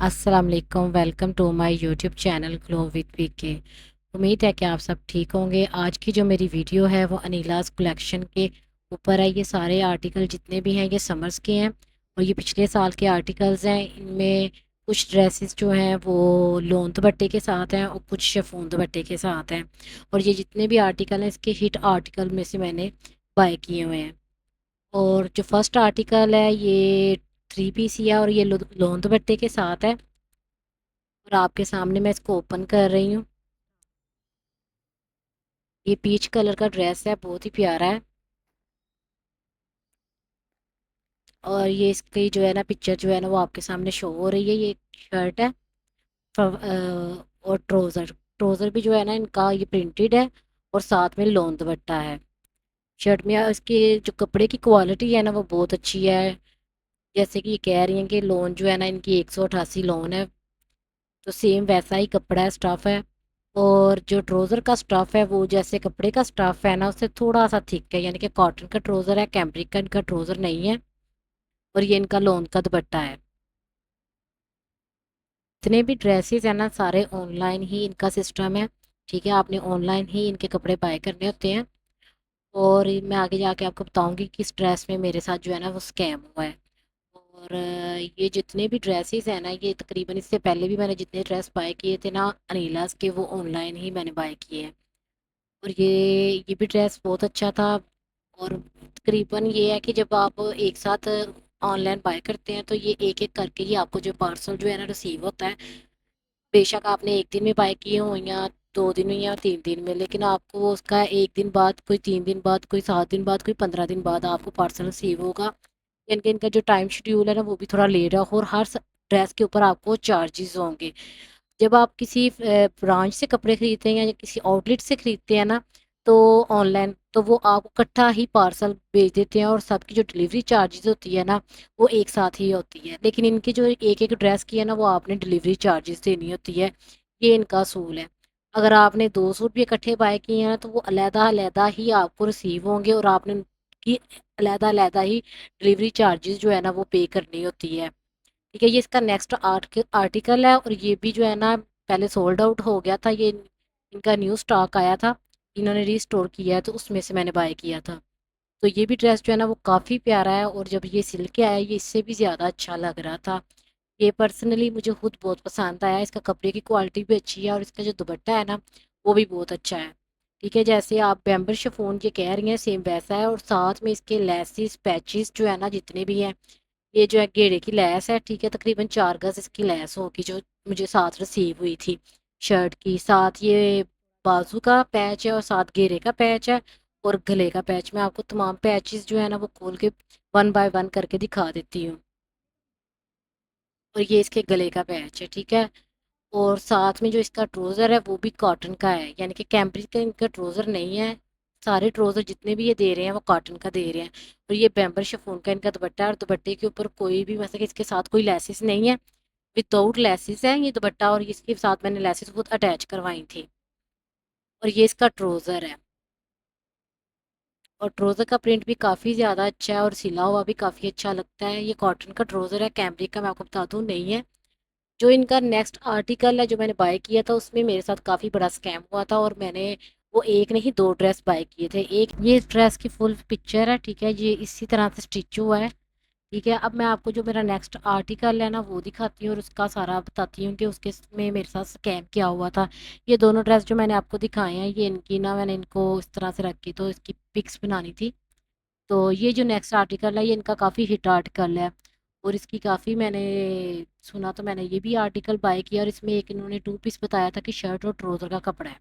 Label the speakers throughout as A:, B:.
A: अस्सलाम वालेकुम। Welcome to my YouTube channel glow with PK. उम्मीद है कि आप सब ठीक होंगे। आज की जो मेरी वीडियो है वो अनीलास कलेक्शन के ऊपर है। ये सारे आर्टिकल जितने भी हैं ये समर्स के हैं और ये पिछले साल के आर्टिकल्स हैं। इनमें कुछ ड्रेसेस जो हैं वो लोन दुपट्टे के साथ हैं और कुछ शिफॉन दुपट्टे के साथ हैं। और ये जितने भी आर्टिकल हैं इसके हिट आर्टिकल में से मैंने बाय किए हुए हैं। और जो फर्स्ट आर्टिकल है ये थ्री पीस ही है और ये लोन दुपट्टे के साथ है। और आपके सामने मैं इसको ओपन कर रही हूँ। ये पीच कलर का ड्रेस है, बहुत ही प्यारा है। और ये इसकी जो है ना पिक्चर जो है ना वो आपके सामने शो हो रही है। ये शर्ट है। और ट्रोज़र ट्रोज़र भी जो है ना इनका ये प्रिंटेड है और साथ में लोन दुपट्टा है। शर्ट में इसकी जो कपड़े की क्वालिटी है ना वो बहुत अच्छी है। जैसे कि ये कह रही हैं कि लोन जो है ना इनकी 188 लोन है, तो सेम वैसा ही कपड़ा है, स्टफ़ है। और जो ट्रोज़र का स्टफ़ है वो जैसे कपड़े का स्टफ़ है ना उससे थोड़ा सा थिक है, यानी कि कॉटन का ट्रोज़र है, कैम्ब्रिक का इनका ट्रोज़र नहीं है। और ये इनका लोन का दुपट्टा है। इतने भी ड्रेसेस है ना सारे ऑनलाइन ही इनका सिस्टम है। ठीक है, आपने ऑनलाइन ही इनके कपड़े बाय करने होते हैं। और मैं आगे जाके आपको बताऊंगी कि इस ड्रेस में मेरे साथ जो है ना वो स्कैम हुआ है। और ये जितने भी ड्रेसेस हैं ना ये तकरीबन इससे पहले भी मैंने जितने ड्रेस बाय किए थे ना अनीलास के वो ऑनलाइन ही मैंने बाय किए हैं। और ये भी ड्रेस बहुत अच्छा था। और तकरीबन ये है कि जब आप एक साथ ऑनलाइन बाय करते हैं तो ये एक एक करके ही आपको जो पार्सल जो है ना रिसीव होता है। बेशक आपने एक दिन में बाय किए हों या 2 दिन में या 3 दिन में, लेकिन आपको उसका एक दिन बाद, कोई 3 दिन बाद, कोई 7 दिन बाद, कोई 15 दिन बाद आपको पार्सल रिसीव होगा। यानी कि इनका जो टाइम शेड्यूल है ना वो भी थोड़ा लेट है और हर ड्रेस के ऊपर आपको चार्जेस होंगे। जब आप किसी ब्रांच से कपड़े खरीदते हैं या किसी आउटलेट से खरीदते हैं ना तो ऑनलाइन तो वो आपको इकट्ठा ही पार्सल भेज देते हैं और सबकी जो डिलीवरी चार्जेस होती है ना वो एक साथ ही होती है। लेकिन इनकी जो एक एक ड्रेस की है ना वो आपने डिलीवरी चार्जेस देनी होती है। ये इनका असूल है। अगर आपने 2 सूट भी इकट्ठे बाय किए हैं ना तो वो अलहदा अलहदा ही आपको रिसीव होंगे और आपने उनकी अलहदा अलहदा ही डिलीवरी चार्जेस जो है ना वो पे करनी होती है। ठीक है, ये इसका नेक्स्ट आर्टिकल है और ये भी जो है ना पहले सोल्ड आउट हो गया था। ये इनका न्यू स्टॉक आया था, इन्होंने रीस्टोर किया है तो उसमें से मैंने बाय किया था। तो ये भी ड्रेस जो है ना वो काफ़ी प्यारा है और जब ये सिल के आया ये इससे भी ज़्यादा अच्छा लग रहा था। ये पर्सनली मुझे खुद बहुत पसंद आया। इसका कपड़े की क्वालिटी भी अच्छी है और इसका जो दुपट्टा है ना वो भी बहुत अच्छा है। ठीक है, जैसे आप बैम्बर शिफॉन ये कह रही हैं सेम वैसा है और साथ में इसके लेसिस पैचेस जो है ना जितने भी हैं, ये जो है घेरे की लैस है। ठीक है, तकरीबन 4 गज इसकी लैस होगी जो मुझे साथ रिसीव हुई थी शर्ट की साथ। ये बाजू का पैच है और साथ घेरे का पैच है और गले का पैच। मैं आपको तमाम पैचेस जो है ना वो खोल के 1 बाय 1 करके दिखा देती हूँ। और ये इसके गले का पैच है। ठीक है, और साथ में जो इसका ट्रोज़र है वो भी कॉटन का है, यानी कि कैम्ब्रिक का इनका ट्रोज़र नहीं है। सारे ट्रोज़र जितने भी ये दे रहे हैं वो कॉटन का दे रहे हैं। और ये बैम्बर शिफॉन का इनका दुपट्टा है और दुपट्टे के ऊपर कोई भी मतलब कि इसके साथ कोई लेसिस नहीं है, विदाउट लेसिस है ये दुपट्टा। और इसके साथ मैंने लेसिस खुद अटैच करवाई थी। और ये इसका ट्रोज़र है और ट्रोज़र का प्रिंट भी काफ़ी ज़्यादा अच्छा है और सिला हुआ भी काफ़ी अच्छा लगता है। ये कॉटन का ट्रोज़र है, कैम्ब्रिक का मैं आपको बता दूँ नहीं है। जो इनका नेक्स्ट आर्टिकल है जो मैंने बाय किया था उसमें मेरे साथ काफ़ी बड़ा स्कैम हुआ था और मैंने वो एक नहीं दो ड्रेस बाय किए थे। एक ये ड्रेस की फुल पिक्चर है। ठीक है, ये इसी तरह से स्टिच हुआ है। ठीक है, अब मैं आपको जो मेरा नेक्स्ट आर्टिकल है ना वो दिखाती हूँ और उसका सारा बताती हूँ कि उसके में मेरे साथ स्कैम क्या हुआ था। ये दोनों ड्रेस जो मैंने आपको दिखाए हैं ये इनकी ना मैंने इनको इस तरह से रखी तो इसकी पिक्स बनानी थी। तो ये जो नेक्स्ट आर्टिकल है ये इनका काफ़ी हिट आर्टिकल है और इसकी काफ़ी मैंने सुना तो मैंने ये भी आर्टिकल बाय किया। और इसमें एक इन्होंने 2 पीस बताया था कि शर्ट और ट्राउज़र का कपड़ा है।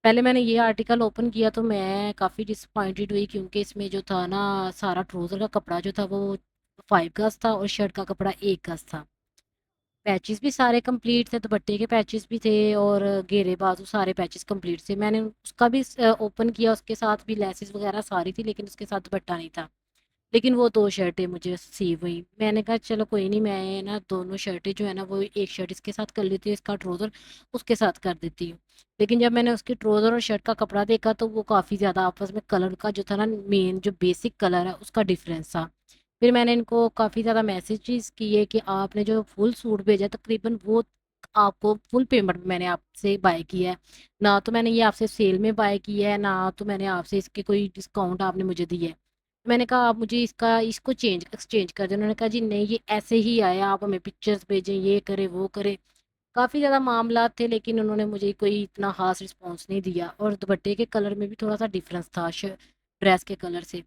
A: पहले मैंने ये आर्टिकल ओपन किया तो मैं काफ़ी डिसअपॉइंटेड हुई क्योंकि इसमें जो था ना सारा ट्राउज़र का कपड़ा जो था वो 5 गज था और शर्ट का कपड़ा 1 गज था। पैचेस भी सारे कंप्लीट थे, दुपट्टे के पैचेस भी थे और घेरे बाजू सारे पैचेस कंप्लीट थे। मैंने उसका भी ओपन किया, उसके साथ भी लेसेस वगैरह सारी थी लेकिन उसके साथ दुपट्टा नहीं था। लेकिन वो 2 शर्टें मुझे रिसीव हुई। मैंने कहा चलो कोई नहीं, मैं ना दोनों शर्टें जो है ना वो एक शर्ट इसके साथ कर लेती हूँ, इसका ट्राउज़र उसके साथ कर देती हूँ। लेकिन जब मैंने उसकी ट्राउज़र और शर्ट का कपड़ा देखा तो वो काफ़ी ज़्यादा आपस में कलर का जो था ना मेन जो बेसिक कलर है उसका डिफरेंस था। फिर मैंने इनको काफ़ी ज़्यादा मैसेजेस किए कि आपने जो फुल सूट भेजा तकरीबन वो आपको फुल पेमेंट मैंने आपसे बाय किया है, ना तो मैंने ये आपसे सेल में बाय किया है, ना तो मैंने आपसे इसके कोई डिस्काउंट आपने मुझे दिया है। मैंने कहा आप मुझे इसको एक्सचेंज कर दें। उन्होंने कहा जी नहीं, ये ऐसे ही आया, आप हमें पिक्चर्स भेजें, ये करें वो करें। काफ़ी ज़्यादा मामला थे, लेकिन उन्होंने मुझे कोई इतना ख़ास रिस्पॉन्स नहीं दिया, और दुपट्टे के कलर में भी थोड़ा सा डिफरेंस था ड्रेस के कलर से,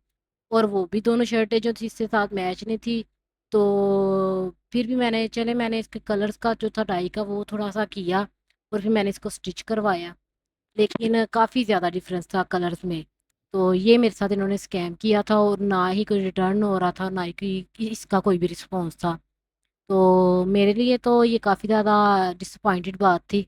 A: और वो भी दोनों शर्टें जो थी इससे साथ मैच नहीं थी। तो फिर भी मैंने इसके कलर्स का जो था डाई का वो थोड़ा सा किया, और फिर मैंने इसको स्टिच करवाया, लेकिन काफ़ी ज़्यादा डिफरेंस था कलर्स में। तो ये मेरे साथ इन्होंने स्कैम किया था, और ना ही कोई रिटर्न हो रहा था, ना ही कोई इसका कोई भी रिस्पॉन्स था। तो मेरे लिए तो ये काफ़ी ज़्यादा डिसअपॉइंटेड बात थी।